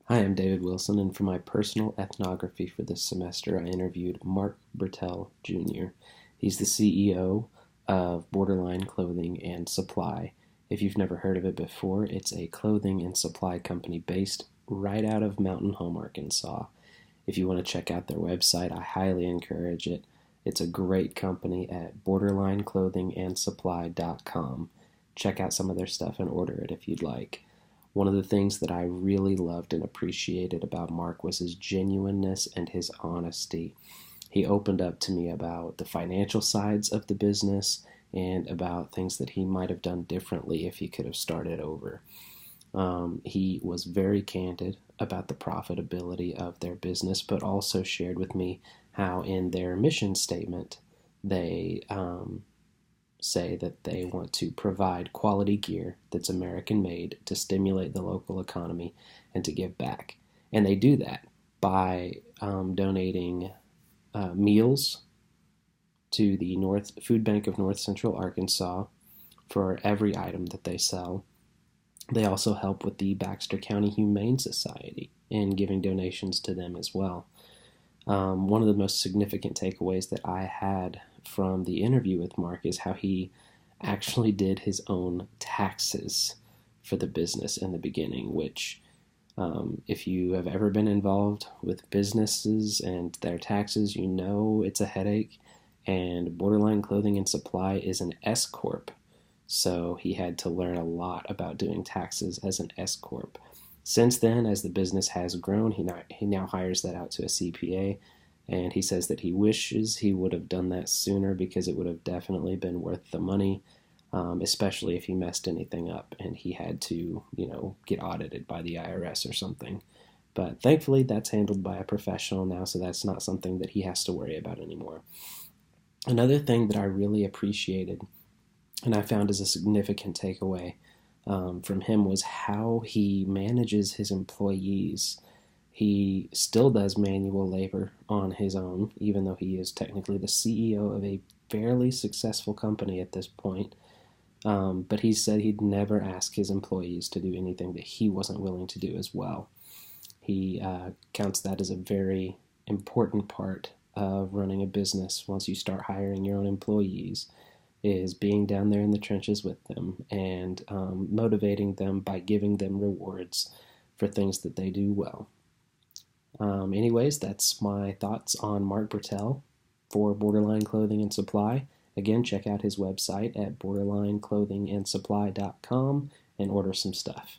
Hi, I'm David Wilson, and for my personal ethnography for this semester, I interviewed Mark Bertel Jr. He's the CEO of Borderline Clothing and Supply. If you've never heard of it before, it's a clothing and supply company based right out of Mountain Home, Arkansas. If you want to check out their website, I highly encourage it. It's a great company at borderlineclothingandsupply.com. Check out some of their stuff and order it if you'd like. One of the things that I really loved and appreciated about Mark was his genuineness and his honesty. He opened up to me about the financial sides of the business and about things that he might have done differently if he could have started over. He was very candid about the profitability of their business, but also shared with me how, in their mission statement, they say that they want to provide quality gear that's American made to stimulate the local economy and to give back. And they do that by donating meals to the North Food Bank of North Central Arkansas for every item that they sell. They also help with the Baxter County Humane Society in giving donations to them as well. One of the most significant takeaways that I had from the interview with Mark is how he actually did his own taxes for the business in the beginning, which, if you have ever been involved with businesses and their taxes, you know it's a headache. And Borderline Clothing and Supply is an S Corp. So he had to learn a lot about doing taxes as an S Corp. Since then, as the business has grown, he now hires that out to a CPA, and he says that he wishes he would have done that sooner because it would have definitely been worth the money, especially if he messed anything up and he had to, get audited by the IRS or something. But thankfully, that's handled by a professional now, so that's not something that he has to worry about anymore. Another thing that I really appreciated and I found as a significant takeaway from him was how he manages his employees. He still does manual labor on his own, even though he is technically the CEO of a fairly successful company at this point. But he said he'd never ask his employees to do anything that he wasn't willing to do as well. He counts that as a very important part of running a business once you start hiring your own employees is being down there in the trenches with them and motivating them by giving them rewards for things that they do well. Anyways, that's my thoughts on Mark Bertel for Borderline Clothing and Supply. Again, check out his website at borderlineclothingandsupply.com and order some stuff.